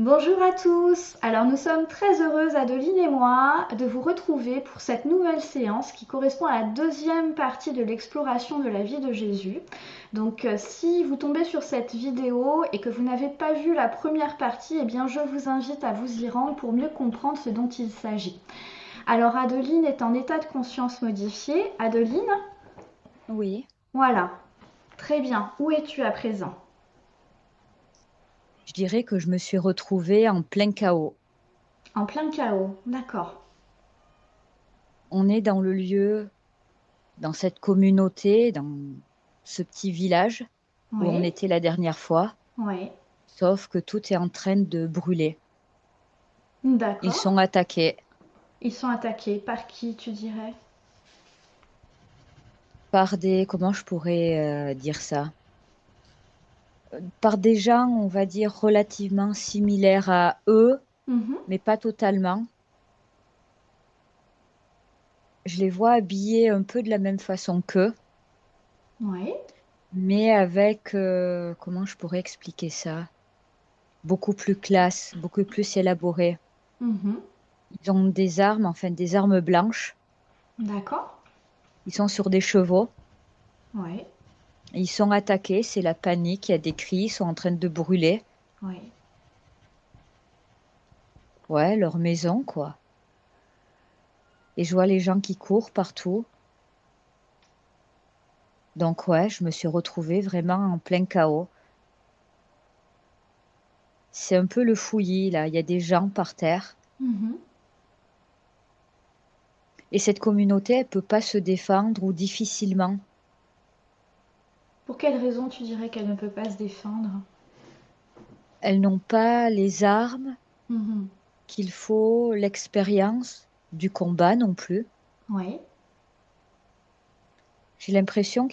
Bonjour à tous. Alors nous sommes très heureuses, Adeline et moi, de vous retrouver pour cette nouvelle séance qui correspond à la deuxième partie de l'exploration de la vie de Jésus. Donc si vous tombez sur cette vidéo et que vous n'avez pas vu la première partie, eh bien je vous invite à vous y rendre pour mieux comprendre ce dont il s'agit. Alors Adeline est en état de conscience modifié. Adeline, Oui, voilà. Très bien. Où es-tu à présent? je dirais que je me suis retrouvée en plein chaos. En plein chaos. D'accord. On est dans le lieu, dans cette communauté, dans ce petit village où on Oui. était la dernière fois, Oui. sauf que tout est en train de brûler. Ils D'accord. sont attaqués Ils sont attaqués par qui, tu dirais? par des, comment je pourrais dire ça? Par des gens, on va dire, relativement similaires à eux, Mhm. mais pas totalement. Je les vois habillés un peu de la même façon qu'eux, Oui. mais avec, comment je pourrais expliquer ça? Beaucoup plus classe, beaucoup plus élaboré. Mhm. Ils ont des armes, enfin des armes blanches. D'accord. Ils sont sur des chevaux. Oui. Ils sont attaqués, c'est la panique, il y a des cris, ils sont en train de brûler. Oui. Ouais, leur maison, quoi. Et je vois les gens qui courent partout. Donc ouais, je me suis retrouvée vraiment en plein chaos. C'est un peu le fouillis, là. Il y a des gens par terre. Mhm. Et cette communauté, elle peut pas se défendre ou difficilement. Pour quelle raison tu dirais qu'elle ne peut pas se défendre? Elles n'ont pas les armes Mhm. qu'il faut, l'expérience du combat non plus. Oui. J'ai l'impression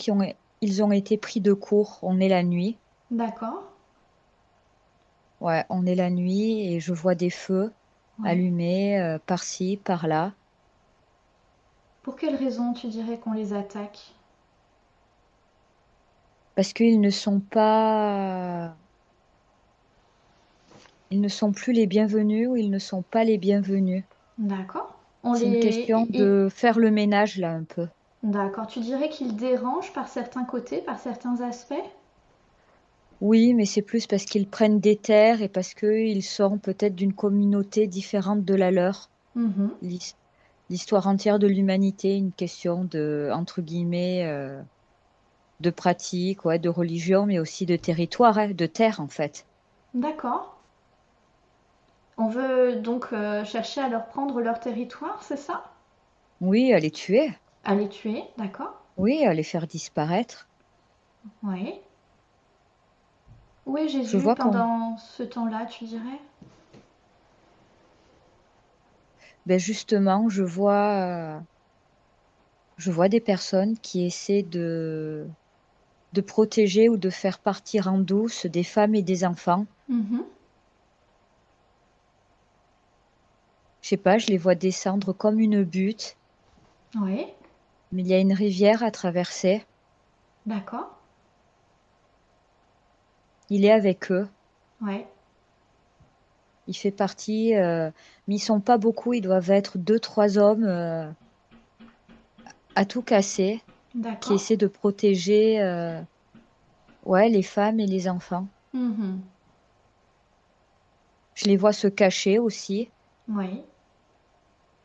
ils ont été pris de court. On est la nuit. D'accord. Ouais, on est la nuit et je vois des feux Oui. allumés par-ci, par-là. Pour quelle raison tu dirais qu'on les attaque? Parce ils ne sont plus les bienvenus ou ils ne sont pas les bienvenus. D'accord. On C'est une les... question de faire le ménage là un peu. D'accord. Tu dirais qu'ils dérangent par certains côtés, par certains aspects? Oui, mais c'est plus parce qu'ils prennent des terres et parce qu'ils sont peut-être d'une communauté différente de la leur. Mhm. L'his- L'histoire entière de l'humanité, une question de, entre guillemets, de pratique, ouais, de religion, mais aussi de territoire, hein, de terre en fait. D'accord. On veut donc chercher à leur prendre leur territoire, c'est ça? Oui, à les tuer, À les tuer, d'accord? oui, à les faire disparaître. Oui. Où est Je Jésus vois qu'on, pendant ce temps-là, tu dirais? ben justement, je vois des personnes qui essaient de protéger ou de faire partir en douce des femmes et des enfants. Mhm. Je sais pas, je les vois descendre comme une butte, Oui, mais il y a une rivière à traverser. d'accord. Il est avec eux. Ouais, Il fait partie, mais ils sont pas beaucoup. Ils doivent être deux, trois hommes à tout casser, qui d'accord. essaient de protéger, ouais, les femmes et les enfants. Mhm. Je les vois se cacher aussi. Oui.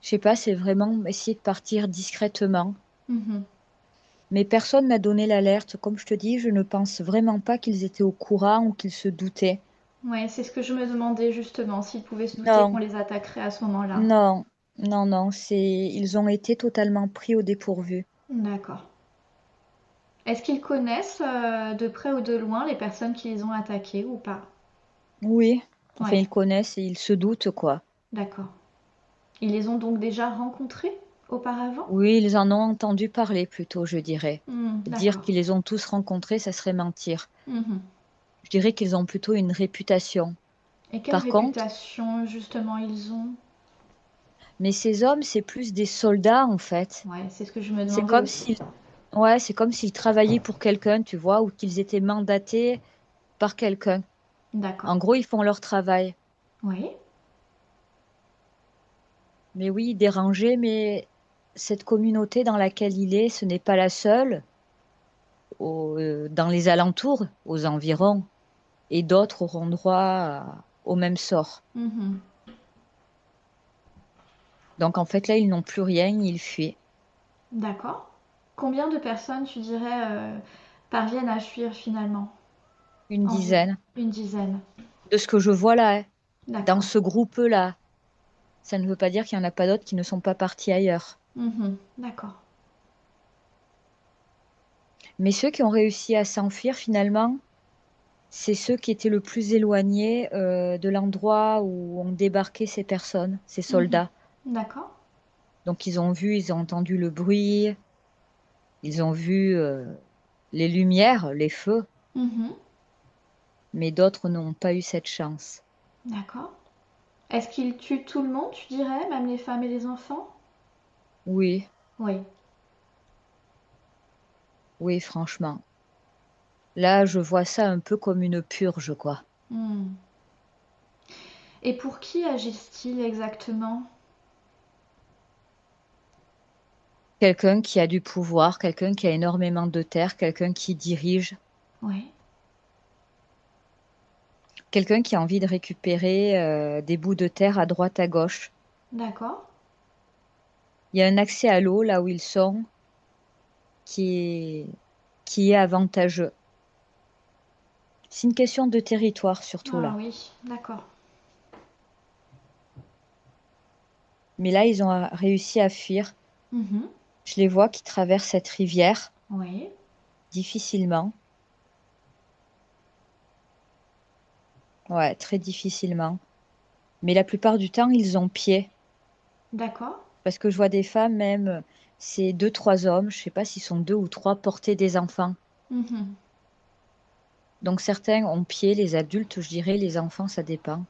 Je sais pas, c'est vraiment essayer de partir discrètement. Mhm. Mais personne n'a donné l'alerte. Comme je te dis, je ne pense vraiment pas qu'ils étaient au courant ou qu'ils se doutaient. Ouais, c'est ce que je me demandais justement, s'ils pouvaient se douter qu'on Non, les attaquerait à ce moment-là. non, non, ils ont été totalement pris au dépourvu. D'accord. Est-ce qu'ils connaissent de près ou de loin les personnes qui les ont attaqués ou pas? Oui, enfin, Ouais, ils connaissent et ils se doutent, quoi. d'accord. Ils les ont donc déjà rencontrés auparavant? Oui, ils en ont entendu parler plutôt, je dirais. Dire D'accord. qu'ils les ont tous rencontrés, ça serait mentir. Mhm. Je dirais qu'ils ont plutôt une réputation. Et quelle Par contre, réputation justement ils ont? mais ces hommes, c'est plus des soldats, en fait. Ouais, c'est ce que je me C'est demandais comme aussi. s'ils, ouais, c'est comme s'ils travaillaient pour quelqu'un, tu vois, ou qu'ils étaient mandatés par quelqu'un. D'accord. En gros, ils font leur travail. Oui. Mais oui, dérangé, mais cette communauté dans laquelle il est, ce n'est pas la seule. Dans les alentours, aux environs, et d'autres auront droit au même sort. Mhm. Donc en fait, là, ils n'ont plus rien, ils fuient. D'accord. Combien de personnes, tu dirais, parviennent à fuir finalement? Une Environ dizaine. une dizaine. De ce que je vois là, hein, dans D'accord. ce groupe-là. Ça ne veut pas dire qu'il n'y en a pas d'autres qui ne sont pas partis ailleurs. Mhm. D'accord. Mais ceux qui ont réussi à s'enfuir, finalement, c'est ceux qui étaient le plus éloignés de l'endroit où ont débarqué ces personnes, ces Mhm. soldats. D'accord. Donc ils ont vu, ils ont entendu le bruit, ils ont vu les lumières, les feux, Mhm. mais d'autres n'ont pas eu cette chance. D'accord. Est-ce qu'ils tuent tout le monde, tu dirais, même les femmes et les enfants? Oui, Oui. oui, franchement. Là, je vois ça un peu comme une purge, quoi. Hmm. Et pour qui agissent-ils exactement? Quelqu'un qui a du pouvoir, quelqu'un qui a énormément de terre, quelqu'un qui dirige, Oui. quelqu'un qui a envie de récupérer des bouts de terre à droite, à gauche. D'accord. Il y a un accès à l'eau là où ils sont qui est, qui est avantageux. C'est une question de territoire surtout Ah là. oui, d'accord. Mais là, ils ont réussi à fuir. Mhm. Je les vois qui traversent cette rivière Oui. difficilement. Ouais, très difficilement. Mais la plupart du temps, ils ont pied. D'accord. Parce que je vois des femmes, même, c'est deux, trois hommes, je sais pas s'ils sont deux ou trois, porter des enfants. Mhm. Donc certains ont pied, les adultes, je dirais, les enfants, ça dépend.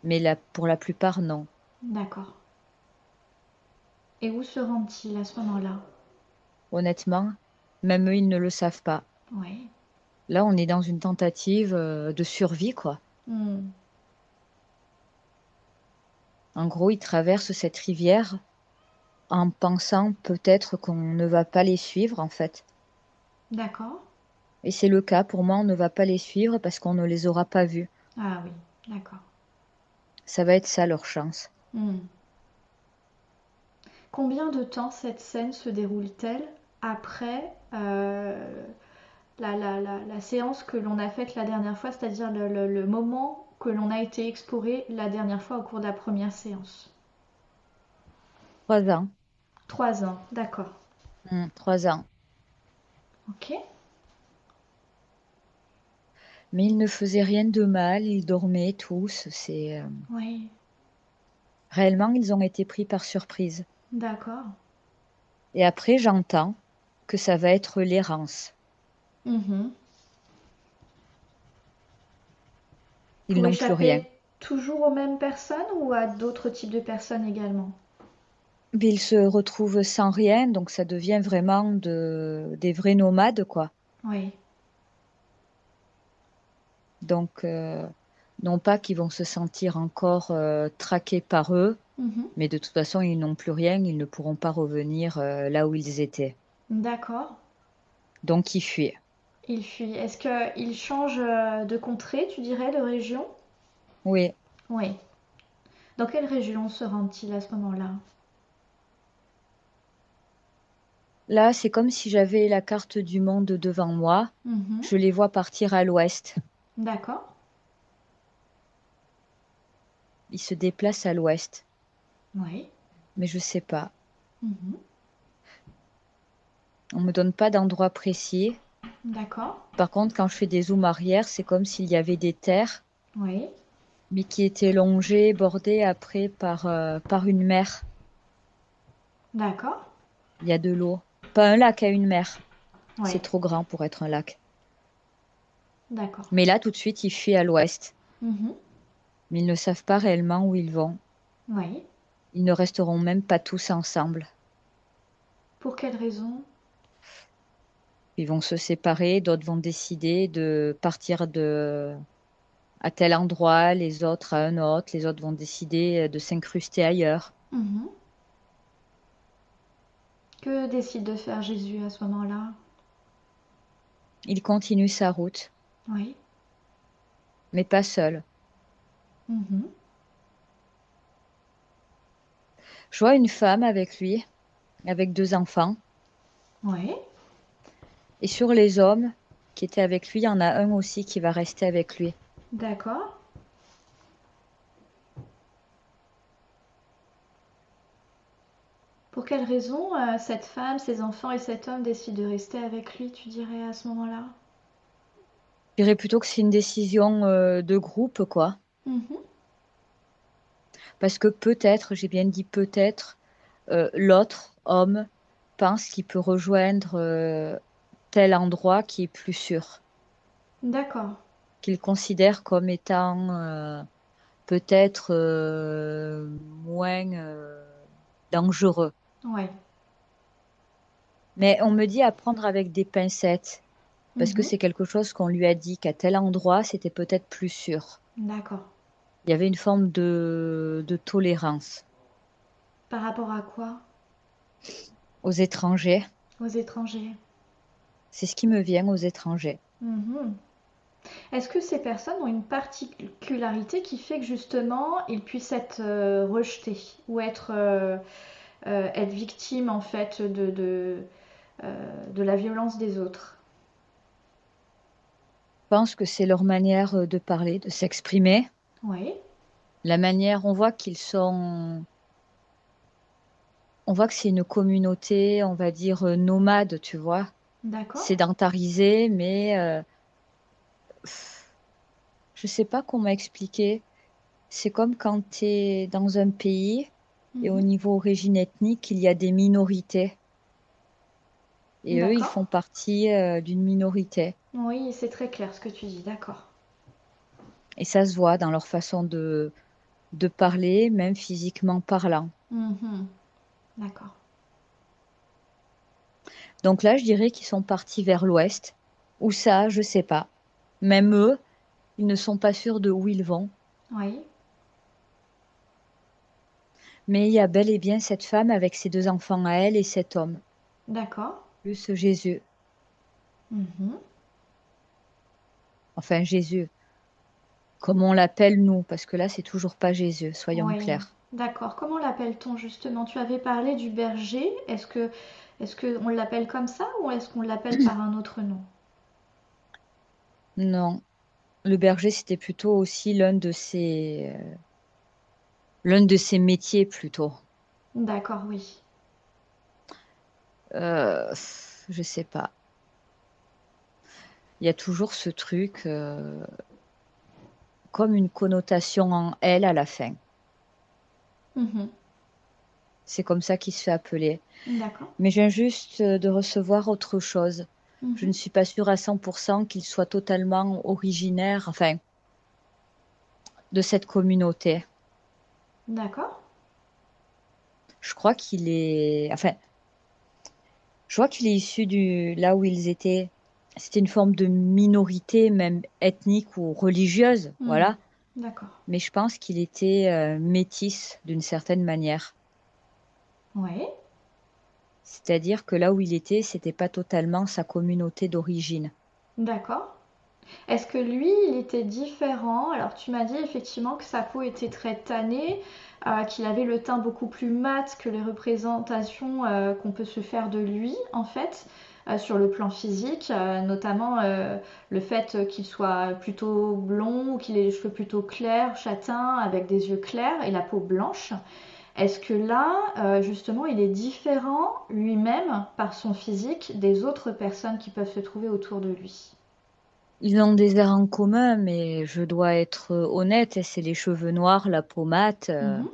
Mais pour la plupart, non. D'accord. Et où se rendent-ils à ce moment-là? Honnêtement, même eux, ils ne le savent pas. Oui. Là, on est dans une tentative de survie, quoi. Hmm. En gros, ils traversent cette rivière en pensant peut-être qu'on ne va pas les suivre, en fait. D'accord. Et c'est le cas, pour moi, on ne va pas les suivre parce qu'on ne les aura pas vus. Ah oui, d'accord. Ça va être ça leur chance. Hmm. Combien de temps cette scène se déroule-t-elle après la séance que l'on a faite la dernière fois, c'est-à-dire le moment que l'on a été exploré la dernière fois au cours de la première séance? 3 ans. 3 ans, d'accord. 3 ans. Ok. Mais ils ne faisaient rien de mal, ils dormaient tous. Oui, Réellement, ils ont été pris par surprise. d'accord. Et après, j'entends que ça va être l'errance. Mhm. Ils Pour n'ont plus rien. échapper toujours aux mêmes personnes ou à d'autres types de personnes également? Mais ils se retrouvent sans rien, donc ça devient vraiment des vrais nomades, quoi. Oui. Donc, non pas qu'ils vont se sentir encore traqués par eux, Mhm. mais de toute façon, ils n'ont plus rien, ils ne pourront pas revenir là où ils étaient. D'accord. Donc, ils fuient. Il fuit. Est-ce qu'il change de contrée, tu dirais, de région? Oui, Oui. Dans quelle région se rendent-ils à ce moment-là? là, c'est comme si j'avais la carte du monde devant moi. Mhm. Je les vois partir à l'ouest. D'accord. Ils se déplacent à l'ouest, Oui. mais je sais pas. Mhm. On me donne pas d'endroit précis. D'accord. Par contre, quand je fais des zooms arrière, c'est comme s'il y avait des terres, Oui. mais qui étaient longées, bordées après par une mer. D'accord. Il y a de l'eau. Pas un lac, à une mer. Oui. C'est trop grand pour être un lac. D'accord. Mais là, tout de suite, ils fuient à l'ouest. Mhm. Mais ils ne savent pas réellement où ils vont. Oui. Ils ne resteront même pas tous ensemble. Pour quelle raison? Ils vont se séparer, d'autres vont décider de partir à tel endroit, les autres à un autre, les autres vont décider de s'incruster ailleurs. Mhm. Que décide de faire Jésus à ce moment-là? Il continue sa route, Oui. mais pas seul. Mhm. Je vois une femme avec lui, avec 2 enfants, Oui. et sur les hommes qui étaient avec lui, il y en a un aussi qui va rester avec lui. D'accord. Pour quelle raison cette femme, ses enfants et cet homme décident de rester avec lui, tu dirais, à ce moment-là? Je dirais plutôt que c'est une décision de groupe, quoi. Mhm. Parce que peut-être, j'ai bien dit peut-être, l'autre homme pense qu'il peut rejoindre tel endroit qui est plus sûr, D'accord. qu'il considère comme étant peut-être moins dangereux. Ouais. Mais on me dit à prendre avec des pincettes, parce que Mhm. c'est quelque chose qu'on lui a dit qu'à tel endroit, c'était peut-être plus sûr. D'accord. Il y avait une forme de tolérance Par rapport à quoi? aux étrangers. Aux étrangers. C'est ce qui me vient aux étrangers. Mhm. Est-ce que ces personnes ont une particularité qui fait que justement ils puissent être rejetés ou être victimes en fait de la violence des autres? Je pense que c'est leur manière de parler, de s'exprimer. Oui. La manière, on voit que c'est une communauté, on va dire, nomade, tu vois, D'accord. sédentarisée, mais je sais pas comment expliquer. C'est comme quand tu es dans un pays et au Mhm. niveau origine ethnique, il y a des minorités. Et eux, ils D'accord. font partie d'une minorité. Oui, c'est très clair ce que tu dis. D'accord. Et ça se voit dans leur façon de parler, même physiquement parlant. Mhm. D'accord. Donc là, je dirais qu'ils sont partis vers l'ouest. Où ça, je sais pas. Même eux, ils ne sont pas sûrs de où ils vont. Oui. Mais il y a bel et bien cette femme avec ses 2 enfants à elle et cet homme, D'accord. plus Jésus. Mhm. Enfin, Jésus, comme on l'appelle nous, parce que là, c'est toujours pas Jésus, soyons Oui. clairs. D'accord. Comment l'appelle-t-on justement? Tu avais parlé du berger. Est-ce que on l'appelle comme ça ou est-ce qu'on l'appelle par un autre nom? Non, le berger, c'était plutôt aussi l'un de ses métiers plutôt. D'accord, oui. Je sais pas. Il y a toujours ce truc comme une connotation en elle à la fin. Mhm. C'est comme ça qu'il se fait appeler. D'accord. Mais je viens juste de recevoir autre chose. Je Mhm. ne suis pas sûre à 100% qu'il soit totalement originaire, enfin, de cette communauté. D'accord. Je crois enfin, je crois qu'il est issu là où ils étaient. C'était une forme de minorité, même ethnique ou religieuse, Hmm. voilà. D'accord. Mais je pense qu'il était métis d'une certaine manière. Oui. C'est-à-dire que là où il était, c'était pas totalement sa communauté d'origine. D'accord. Est-ce que lui, il était différent? Alors, tu m'as dit effectivement que sa peau était très tannée, qu'il avait le teint beaucoup plus mat que les représentations qu'on peut se faire de lui, en fait, sur le plan physique, notamment le fait qu'il soit plutôt blond ou qu'il ait les cheveux plutôt clairs, châtains, avec des yeux clairs et la peau blanche. Est-ce que là, justement, il est différent lui-même par son physique des autres personnes qui peuvent se trouver autour de lui? Ils ont des airs en commun, mais je dois être honnête, c'est les cheveux noirs, la peau mate. Mhm.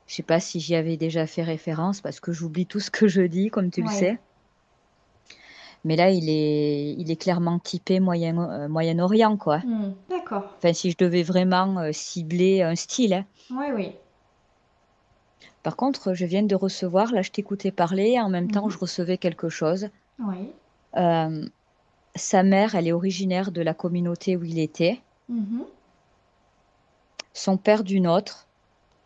Je sais pas si j'y avais déjà fait référence parce que j'oublie tout ce que je dis, comme tu le Ouais. sais. Mais là, il est clairement typé Moyen-Orient, quoi. Hmm. D'accord. Enfin, si je devais vraiment cibler un style, hein. Oui, oui. Par contre, je viens de recevoir, là, je t'écoutais parler, et en même temps, Mhm. je recevais quelque chose. Oui. Euh, Sa mère, elle est originaire de la communauté où il était. Mhm. son père d'une autre,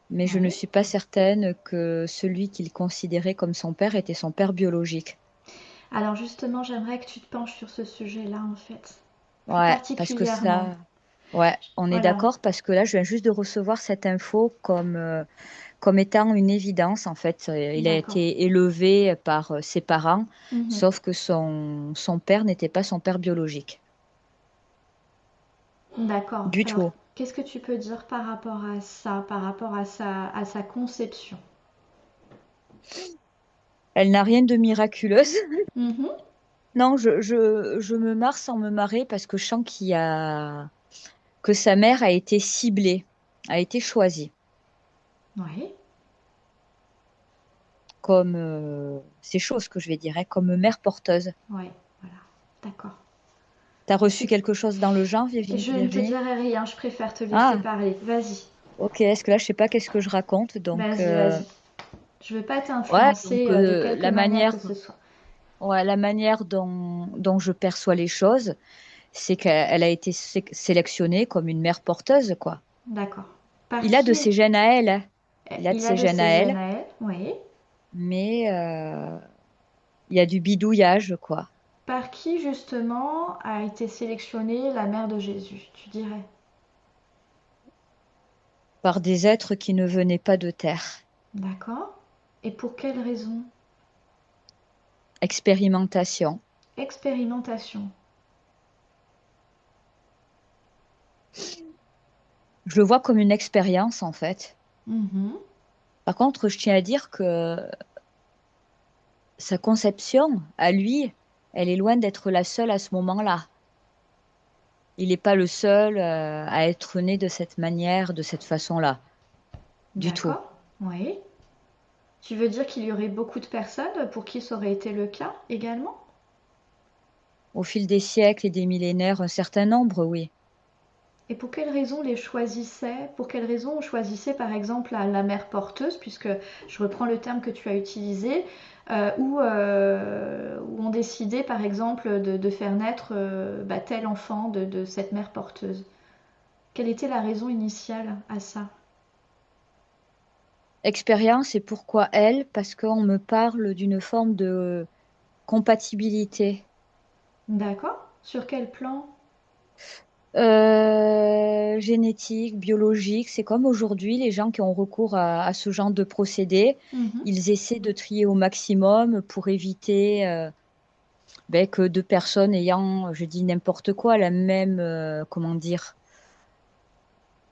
mais je ne Oui. suis pas certaine que celui qu'il considérait comme son père était son père biologique. Alors justement, j'aimerais que tu te penches sur ce sujet-là, en fait, plus Ouais, parce que particulièrement. ça, ouais, on est Voilà, d'accord parce que là, je viens juste de recevoir cette info comme étant une évidence. En fait, il a d'accord. été élevé par ses parents, Mhm. sauf que son père n'était pas son père biologique. D'accord. Du Alors, tout. qu'est-ce que tu peux dire par rapport à ça, par rapport à sa conception? Elle n'a rien de miraculeuse. Mhm. Non, je me marre sans me marrer parce que je sens que sa mère a été ciblée, a été choisie Oui, comme, c'est chaud ce que je vais dire, hein, comme mère porteuse. oui, voilà. D'accord. T'as reçu Effectivement. quelque chose dans le genre, Je ne te Virginie? dirai rien, je préfère te laisser Ah, parler. Vas-y, ok. Est-ce que là, je sais pas qu'est-ce que je raconte, donc vas-y, vas-y. Je veux pas ouais, donc t'influencer de quelque manière que ce soit. ouais, la manière dont je perçois les choses, c'est qu'elle a été sélectionnée comme une mère porteuse, quoi. D'accord. Par Il a de qui ses gènes à elle, hein. Il a de il a ses de gènes ses à gènes elle, à elle? Oui. mais il y a du bidouillage, quoi. Par qui justement a été sélectionnée la mère de Jésus, tu dirais? Par des êtres qui ne venaient pas de terre. D'accord. Et pour quelle raison? Expérimentation. Expérimentation. Je le vois comme une expérience, en fait. Mhm. Par contre, je tiens à dire que sa conception, à lui, elle est loin d'être la seule à ce moment-là. Il n'est pas le seul à être né de cette manière, de cette façon-là, du tout. D'accord. Oui. Tu veux dire qu'il y aurait beaucoup de personnes pour qui ça aurait été le cas également? Au fil des siècles et des millénaires, un certain nombre, oui. Et pour quelles raisons les choisissait? Pour quelles raisons on choisissait par exemple la mère porteuse, puisque je reprends le terme que tu as utilisé, où on décidait par exemple de faire naître tel enfant de cette mère porteuse. Quelle était la raison initiale à ça? Expérience et pourquoi elle? Parce qu'on me parle d'une forme de compatibilité. D'accord. Sur quel plan? Génétique, biologique, c'est comme aujourd'hui, les gens qui ont recours à ce genre de procédé, Mhm. ils essaient de trier au maximum pour éviter que deux personnes ayant, je dis n'importe quoi, la même, comment dire,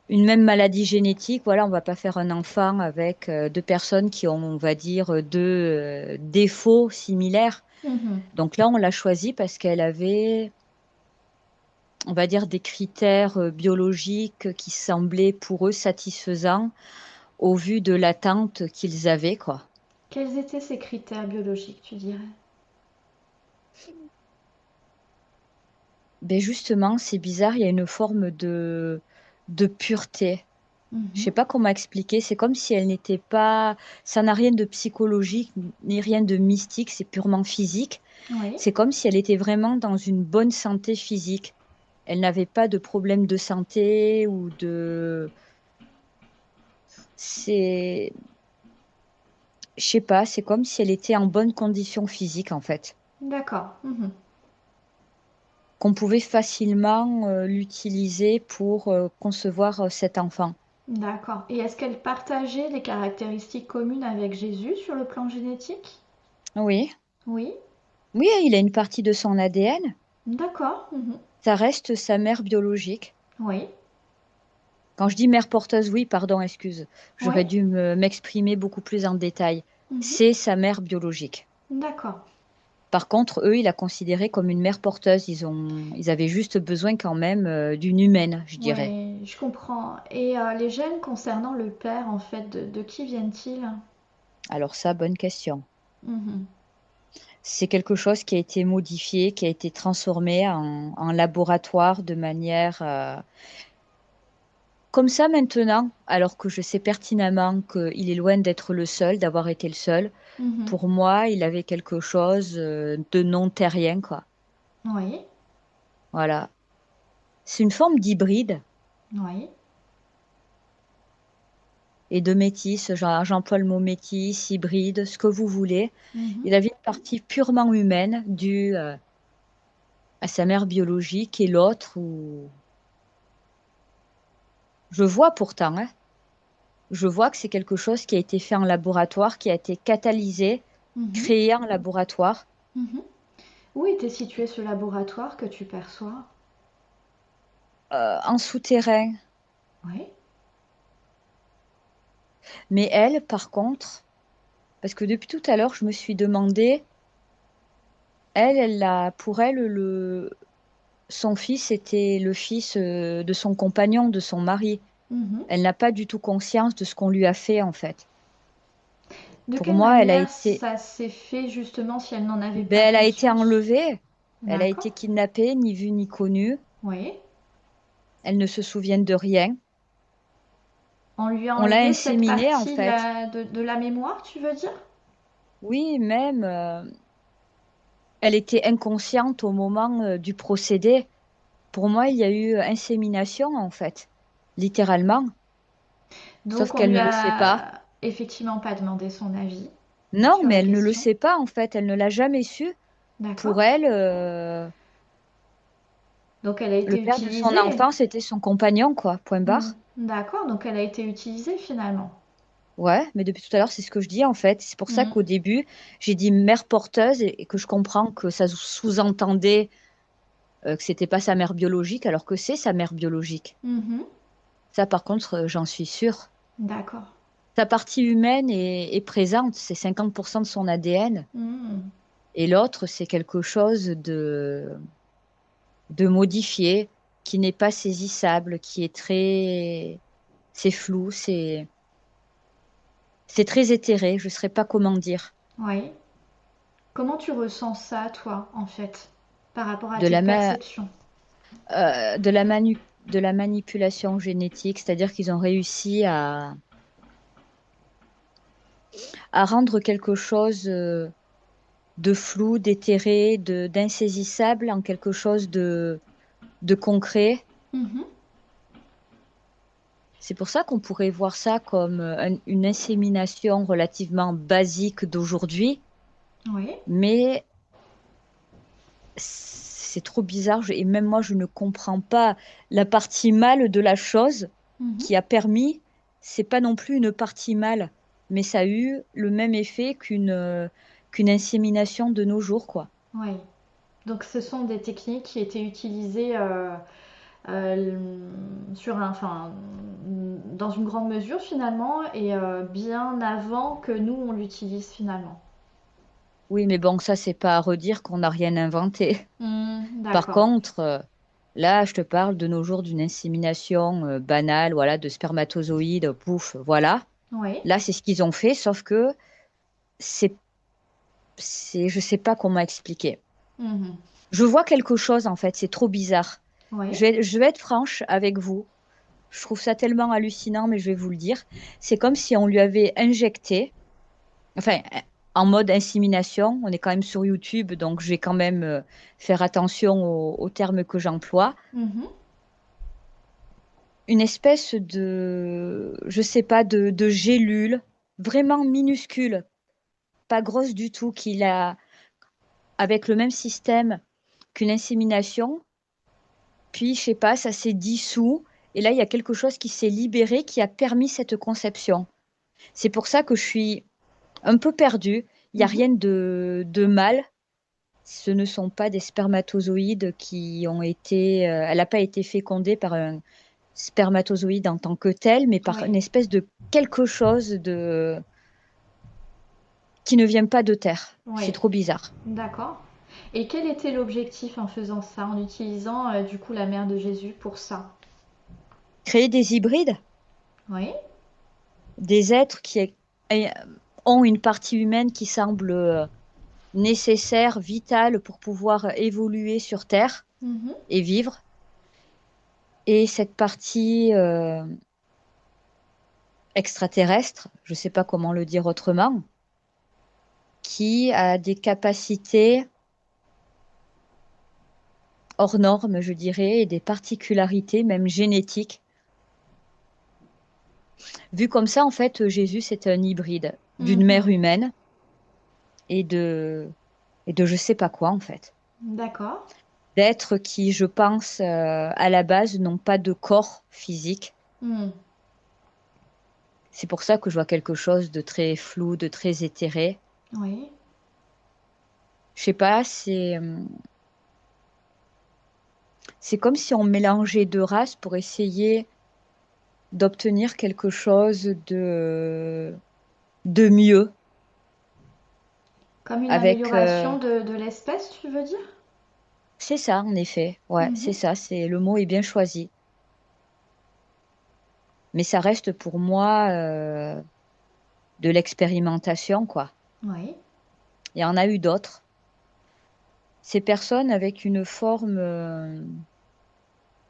une même maladie génétique, voilà, on va pas faire un enfant avec deux personnes qui ont, on va dire, deux défauts similaires. Mhm. Donc là, on l'a choisie parce qu'elle avait, on va dire, des critères biologiques qui semblaient pour eux satisfaisants au vu de l'attente qu'ils avaient, quoi. Quels étaient ces critères biologiques, tu dirais? Ben justement, c'est bizarre, il y a une forme de pureté. Je sais Mhm. pas comment expliquer. C'est comme si elle n'était pas. Ça n'a rien de psychologique ni rien de mystique. C'est purement physique. Oui. C'est comme si elle était vraiment dans une bonne santé physique. Elle n'avait pas de problème de santé ou de. C'est. Je sais pas. C'est comme si elle était en bonne condition physique en fait. D'accord. Mhm. Qu'on pouvait facilement l'utiliser pour concevoir cet enfant. D'accord. Et est-ce qu'elle partageait des caractéristiques communes avec Jésus sur le plan génétique? Oui. Oui. Oui, il a une partie de son ADN. D'accord. Mhm. Ça reste sa mère biologique. Oui. Quand je dis mère porteuse, oui, pardon, excuse. Oui. J'aurais dû m'exprimer beaucoup plus en détail. Mhm. C'est sa mère biologique. D'accord. Par contre, eux, il a considéré comme une mère porteuse. Ils avaient juste besoin quand même d'une humaine, je dirais. Oui, je comprends. Et les gènes concernant le père, en fait, de qui viennent-ils? Alors ça, bonne question. Mhm. C'est quelque chose qui a été modifié, qui a été transformé en laboratoire de manière comme ça maintenant, alors que je sais pertinemment qu'il est loin d'être le seul, d'avoir été le seul. Mhm. Pour moi, il avait quelque chose de non terrien, quoi. Oui. Voilà. C'est une forme d'hybride. Oui. et de métis. J'emploie le mot métis, hybride, ce que vous voulez. Mhm. Il avait une partie purement humaine due à sa mère biologique et l'autre où je vois pourtant, hein, je vois que c'est quelque chose qui a été fait en laboratoire, qui a été catalysé, Mhm. créé en laboratoire, Mhm. Où était situé ce laboratoire que tu perçois? en souterrain. Oui. Mais elle, par contre, parce que depuis tout à l'heure, je me suis demandé, pour elle, son fils était le fils de son compagnon, de son mari. Mhm. Elle n'a pas du tout conscience de ce qu'on lui a fait, en fait. De Pour quelle moi, manière ça s'est fait justement si elle n'en avait pas elle a été conscience? enlevée, elle a été D'accord. kidnappée, ni vue ni connue. Oui. Elle ne se souvient de rien. On lui a On l'a enlevé cette inséminée, en partie fait. de la mémoire, tu veux dire? Oui, même, elle était inconsciente au moment du procédé. Pour moi, il y a eu insémination, en fait, littéralement. Sauf Donc on qu'elle lui ne le sait pas. a effectivement pas demandé son avis Non, sur mais la elle ne le question. sait pas, en fait. Elle ne l'a jamais su. D'accord. Pour elle, Donc elle a le été père de son utilisée. enfant, c'était son compagnon, quoi. Point Hmm. barre. D'accord, donc elle a été utilisée finalement. Ouais, mais depuis tout à l'heure, c'est ce que je dis, en fait. C'est pour ça Hmm. qu'au début, j'ai dit mère porteuse et que je comprends que ça sous-entendait que c'était pas sa mère biologique, alors que c'est sa mère biologique. Mhm. Ça, par contre, j'en suis sûre. D'accord. Sa partie humaine est présente, c'est 50% de son ADN. Hmm. Et l'autre, c'est quelque chose de modifié, qui n'est pas saisissable, qui est très... C'est flou, c'est très éthéré, je ne saurais pas comment dire. Oui. Comment tu ressens ça, toi, en fait, par rapport à De tes la, ma- perceptions? de la manipulation génétique, c'est-à-dire qu'ils ont réussi à rendre quelque chose de flou, d'éthéré, d'insaisissable en quelque chose de concret. Mhm. C'est pour ça qu'on pourrait voir ça comme une insémination relativement basique d'aujourd'hui, Oui. mais c'est trop bizarre et même moi je ne comprends pas la partie mâle de la chose Mhm. qui a permis, c'est pas non plus une partie mâle, mais ça a eu le même effet qu'une insémination de nos jours, quoi. Oui. Donc ce sont des techniques qui étaient utilisées euh, enfin, dans une grande mesure finalement et bien avant que nous on l'utilise finalement. Oui, mais bon, ça c'est pas à redire qu'on n'a rien inventé. Hmm, Par d'accord. contre, là, je te parle de nos jours d'une insémination banale, voilà, de spermatozoïdes, pouf, voilà. Oui. Là, c'est ce qu'ils ont fait, sauf que c'est, je sais pas comment expliquer. Mhm. Je vois quelque chose, en fait, c'est trop bizarre. Oui. Je vais être franche avec vous. Je trouve ça tellement hallucinant, mais je vais vous le dire. C'est comme si on lui avait injecté, enfin, en mode insémination, on est quand même sur YouTube, donc je vais quand même faire attention aux termes que j'emploie. Mhm. Une espèce de, je sais pas, de gélule vraiment minuscule, pas grosse du tout, avec le même système qu'une insémination. Puis, je sais pas, ça s'est dissous. Et là, il y a quelque chose qui s'est libéré qui a permis cette conception. C'est pour ça que je suis un peu perdue. Il n'y a Mhm. rien de mal. Ce ne sont pas des spermatozoïdes qui ont été. Elle n'a pas été fécondée par un spermatozoïde en tant que tel, mais par Oui. une espèce de quelque chose qui ne vient pas de terre. C'est Oui. trop bizarre. D'accord. Et quel était l'objectif en faisant ça, en utilisant du coup la mère de Jésus pour ça? Créer des hybrides, Oui. des êtres euh, ont une partie humaine qui semble nécessaire, vitale pour pouvoir évoluer sur Terre Mhm. et vivre. Et cette partie extraterrestre, je ne sais pas comment le dire autrement, qui a des capacités hors normes, je dirais, et des particularités, même génétiques, Vu comme ça, en fait, Jésus, c'est un hybride d'une mère Mhm. humaine et de je sais pas quoi, en fait. D'accord. D'êtres qui, je pense, à la base, n'ont pas de corps physique. Hmm. C'est pour ça que je vois quelque chose de très flou, de très éthéré. Oui. Je sais pas, c'est comme si on mélangeait deux races pour essayer d'obtenir quelque chose de mieux. Comme une Avec, amélioration de l'espèce, tu veux dire? c'est ça, en effet. Ouais, c'est Mhm. ça. Le mot est bien choisi. Mais ça reste pour moi de l'expérimentation, quoi. Oui. Il y en a eu d'autres. Ces personnes avec une forme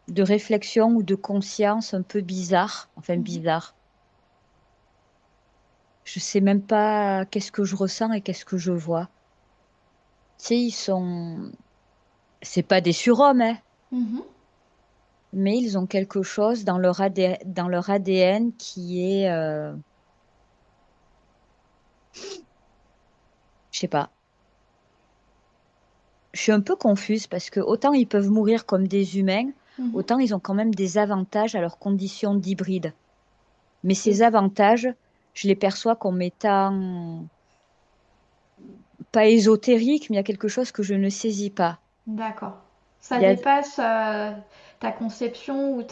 de réflexion ou de conscience un peu bizarre, enfin Mhm. bizarre. Je sais même pas qu'est-ce que je ressens et qu'est-ce que je vois. Tu sais, c'est pas des surhommes, hein, Mhm. mais ils ont quelque chose dans leur ADN qui est, je sais pas. Je suis un peu confuse parce que autant ils peuvent mourir comme des humains, Mhm. autant ils ont quand même des avantages à leur condition d'hybride. Mais Et ces avantages, je les perçois comme étant pas ésotériques, mais il y a quelque chose que je ne saisis pas. d'accord. Il Ça y a dépasse ta conception ou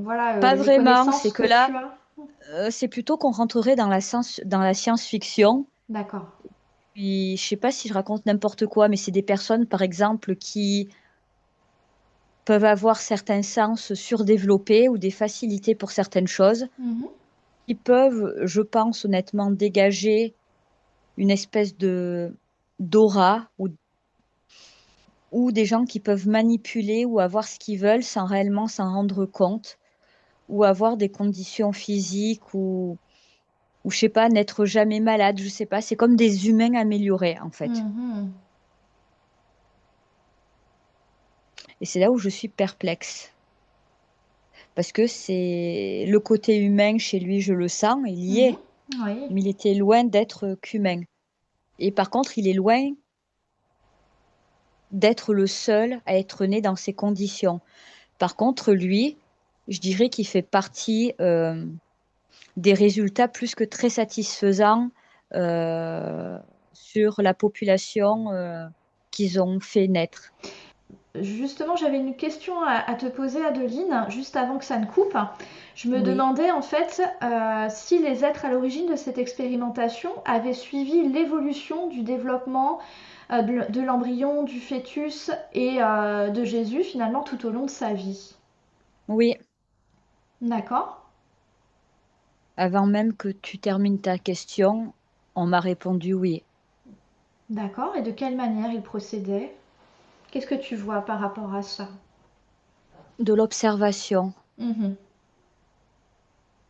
voilà, pas les vraiment, connaissances c'est que que là, tu as. c'est plutôt qu'on rentrerait dans la science-fiction. D'accord. Puis, je sais pas si je raconte n'importe quoi, mais c'est des personnes, par exemple, qui peuvent avoir certains sens surdéveloppés ou des facilités pour certaines choses, Mhm. qui peuvent, je pense honnêtement, dégager une espèce de d'aura ou des gens qui peuvent manipuler ou avoir ce qu'ils veulent sans réellement s'en rendre compte, ou avoir des conditions physiques ou je sais pas, n'être jamais malade, je sais pas. C'est comme des humains améliorés, en fait. Mhm. Et c'est là où je suis perplexe. Parce que c'est le côté humain chez lui, je le sens, il y Mhm. est, Oui. mais il était loin d'être qu'humain. Et par contre, il est loin d'être le seul à être né dans ces conditions. Par contre, lui, je dirais qu'il fait partie des résultats plus que très satisfaisants euh, sur la population qu'ils ont fait naître. Justement, j'avais une question à te poser, Adeline, juste avant que ça ne coupe. Je me Oui, demandais en fait si les êtres à l'origine de cette expérimentation avaient suivi l'évolution du développement de l'embryon, du fœtus et de Jésus finalement tout au long de sa vie. oui. D'accord? Avant même que tu termines ta question, on m'a répondu oui. D'accord. Et de quelle manière il procédait? Qu'est-ce que tu vois par rapport à ça? De l'observation, Mhm.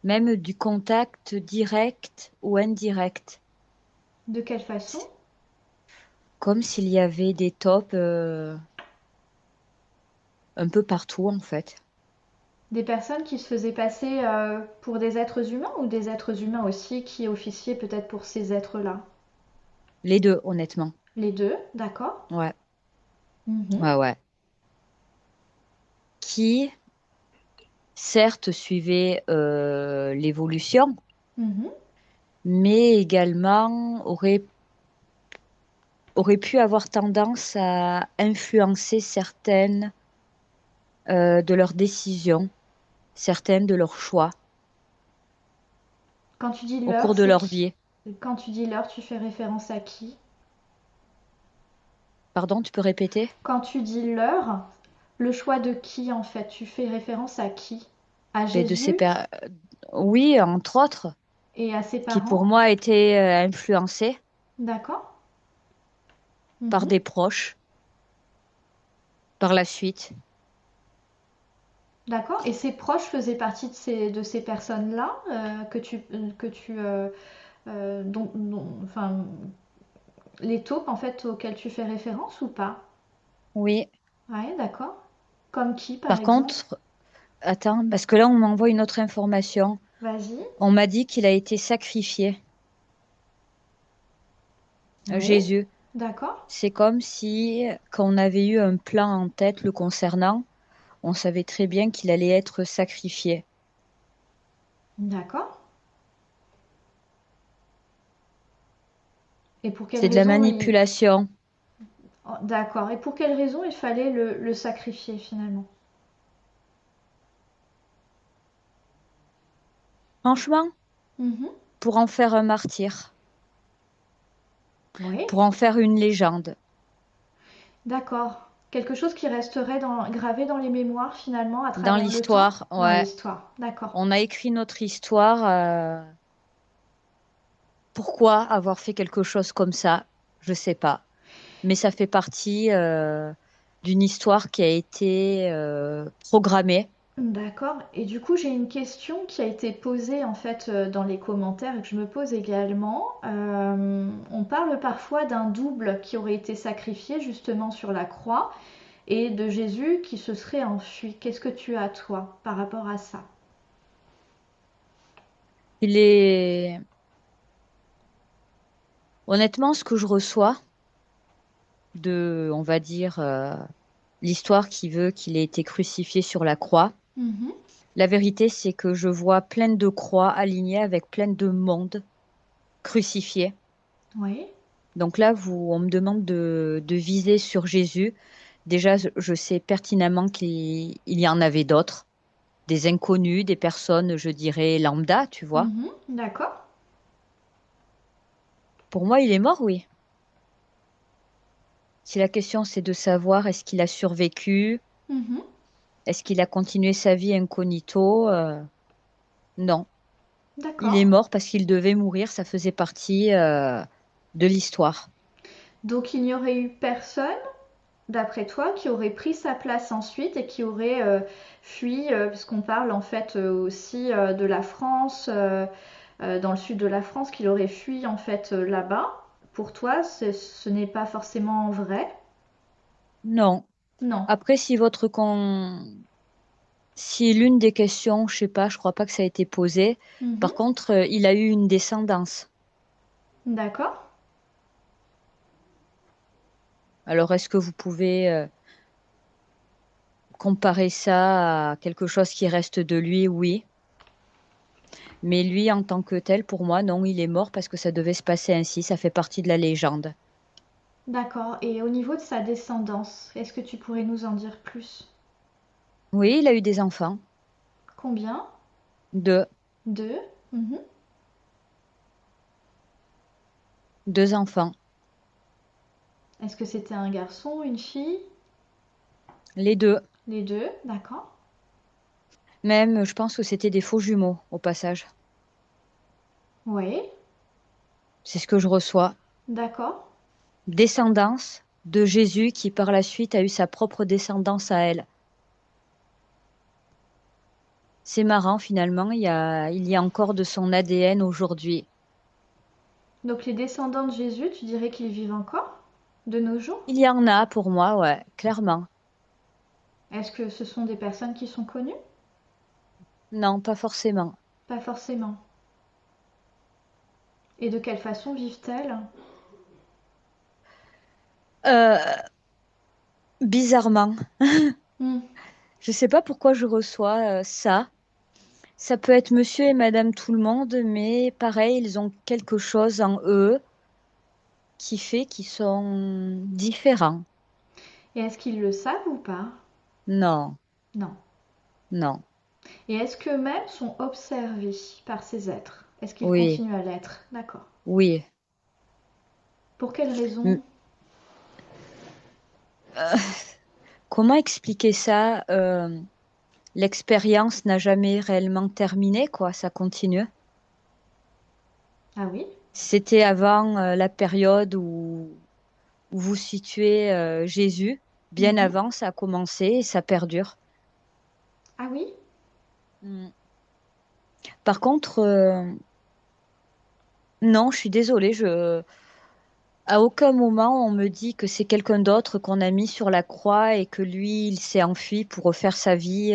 même du contact direct ou indirect, De quelle façon? comme s'il y avait des tops un peu partout en fait. Des personnes qui se faisaient passer pour des êtres humains ou des êtres humains aussi qui officiaient peut-être pour ces êtres-là? Les deux, honnêtement. Les deux, d'accord. Ouais, Mhm. ouais, ouais. Qui, certes, suivaient l'évolution, Mhm. mais également auraient pu avoir tendance à influencer certaines de leurs décisions, certaines de leurs choix Quand tu dis au l'heure, cours de c'est leur qui? vie. Quand tu dis l'heure, tu fais référence à qui? Pardon, tu peux répéter? Quand tu dis l'heure, le choix de qui en fait? Tu fais référence à qui? À Ben, de ces Jésus oui, entre autres, et à ses qui pour parents? moi étaient influencés D'accord. par Mhm. des proches par la suite. D'accord. Et ses proches faisaient partie de ces personnes-là que tu enfin, les taupes en fait auxquelles tu fais référence ou pas? Oui. Ouais, d'accord. Comme qui par Par exemple? contre, attends, parce que là, on m'envoie une autre information. Vas-y. On m'a dit qu'il a été sacrifié, Oui. Jésus. D'accord. C'est comme si, quand on avait eu un plan en tête le concernant, on savait très bien qu'il allait être sacrifié. D'accord. Et pour quelle C'est de la raison il... manipulation. Oh, d'accord. Et pour quelle raison il fallait le sacrifier finalement? Franchement, Mhm. pour en faire un martyr, Oui. pour en faire une légende. D'accord. Quelque chose qui resterait gravé dans les mémoires finalement à Dans travers le temps? l'histoire, Dans ouais. l'histoire. D'accord. On a écrit notre histoire. Pourquoi avoir fait quelque chose comme ça? Je sais pas. Mais ça fait partie d'une histoire qui a été programmée. D'accord. Et du coup, j'ai une question qui a été posée en fait dans les commentaires et que je me pose également. On parle parfois d'un double qui aurait été sacrifié justement sur la croix et de Jésus qui se serait enfui. Qu'est-ce que tu as toi par rapport à ça? Il est honnêtement ce que je reçois de, on va dire, l'histoire qui veut qu'il ait été crucifié sur la croix. Mhm. La vérité, c'est que je vois plein de croix alignées avec plein de mondes crucifiés. Oui. Donc là, on me demande de viser sur Jésus. Déjà, je sais pertinemment qu'il y en avait d'autres, des inconnus, des personnes, je dirais, lambda, tu vois. Mhm. D'accord. Pour moi, il est mort, oui. Si la question c'est de savoir est-ce qu'il a survécu, Mhm. est-ce qu'il a continué sa vie incognito, non. Il est D'accord. mort parce qu'il devait mourir, ça faisait partie de l'histoire. Donc il n'y aurait eu personne, d'après toi, qui aurait pris sa place ensuite et qui aurait fui, puisqu'on parle en fait aussi de la France, dans le sud de la France, qu'il aurait fui en fait là-bas. Pour toi, ce n'est pas forcément vrai? Non. Non. Après, si l'une des questions, je sais pas, je crois pas que ça a été posé. Mhm. Par contre, il a eu une descendance. D'accord. Alors, est-ce que vous pouvez comparer ça à quelque chose qui reste de lui? Oui. Mais lui, en tant que tel, pour moi, non, il est mort parce que ça devait se passer ainsi. Ça fait partie de la légende. D'accord. Et au niveau de sa descendance, est-ce que tu pourrais nous en dire plus? Oui, il a eu des enfants. Combien? Deux. Deux. Mhm. Deux enfants. Est-ce que c'était un garçon, une fille? Les deux. Les deux, d'accord. Même, je pense que c'était des faux jumeaux, au passage. Oui, C'est ce que je reçois. d'accord. Descendance de Jésus qui, par la suite, a eu sa propre descendance à elle. C'est marrant, finalement, il y a encore de son ADN aujourd'hui. Donc les descendants de Jésus, tu dirais qu'ils vivent encore de nos jours? Il y en a pour moi, ouais, clairement. Est-ce que ce sont des personnes qui sont connues? Non, pas forcément. Pas forcément. Et de quelle façon vivent-elles? Euh, Bizarrement, Hmm, je sais pas pourquoi je reçois ça. Ça peut être monsieur et madame tout le monde, mais pareil, ils ont quelque chose en eux qui fait qu'ils sont différents. Et est-ce qu'ils le savent ou pas? Non, Non. non, Et est-ce qu'eux-mêmes sont observés par ces êtres? Est-ce qu'ils oui, continuent à l'être? D'accord. oui. Pour quelle M- raison? euh, Comment expliquer ça? L'expérience n'a jamais réellement terminé, quoi, ça continue. Ah oui? C'était avant la période où vous situez Jésus. Bien Mhm. avant, ça a commencé et ça perdure. Ah oui? Mm. Par contre, non, je suis désolée, à aucun moment on me dit que c'est quelqu'un d'autre qu'on a mis sur la croix et que lui, il s'est enfui pour refaire sa vie,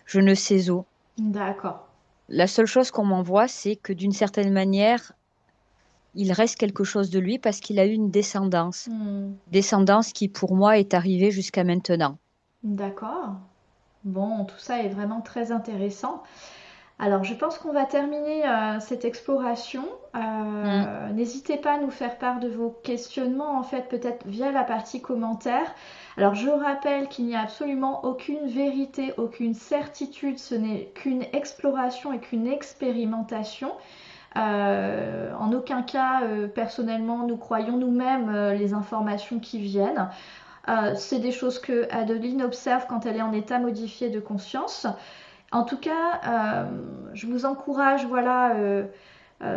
je ne sais où. D'accord. La seule chose qu'on m'envoie, c'est que d'une certaine manière, il reste quelque chose de lui parce qu'il a eu une descendance. Hmm, Descendance qui, pour moi, est arrivée jusqu'à maintenant. d'accord. Bon, tout ça est vraiment très intéressant. Alors, je pense qu'on va terminer cette exploration. Mm, N'hésitez pas à nous faire part de vos questionnements, en fait, peut-être via la partie commentaires. Alors, je rappelle qu'il n'y a absolument aucune vérité, aucune certitude. Ce n'est qu'une exploration et qu'une expérimentation. En aucun cas, personnellement, nous croyons nous-mêmes les informations qui viennent. C'est des choses que Adeline observe quand elle est en état modifié de conscience. En tout cas, je vous encourage, voilà,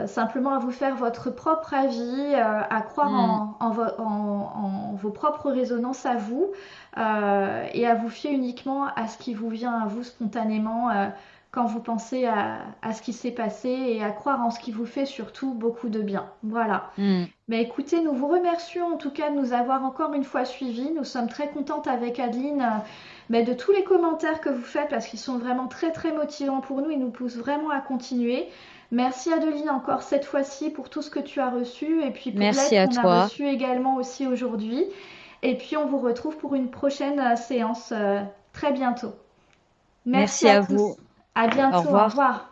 simplement à vous faire votre propre avis, à croire mm, en vos propres résonances à vous, et à vous fier uniquement à ce qui vous vient à vous spontanément quand vous pensez à ce qui s'est passé, et à croire en ce qui vous fait surtout beaucoup de bien. Voilà. mm. Mais écoutez, nous vous remercions en tout cas de nous avoir encore une fois suivis. Nous sommes très contentes avec Adeline, mais de tous les commentaires que vous faites parce qu'ils sont vraiment très très motivants pour nous. Ils nous poussent vraiment à continuer. Merci Adeline encore cette fois-ci pour tout ce que tu as reçu et puis pour Merci l'aide à qu'on a toi. reçue également aussi aujourd'hui. Et puis on vous retrouve pour une prochaine séance très bientôt. Merci Merci à à tous. vous. À Au bientôt. Au revoir. revoir.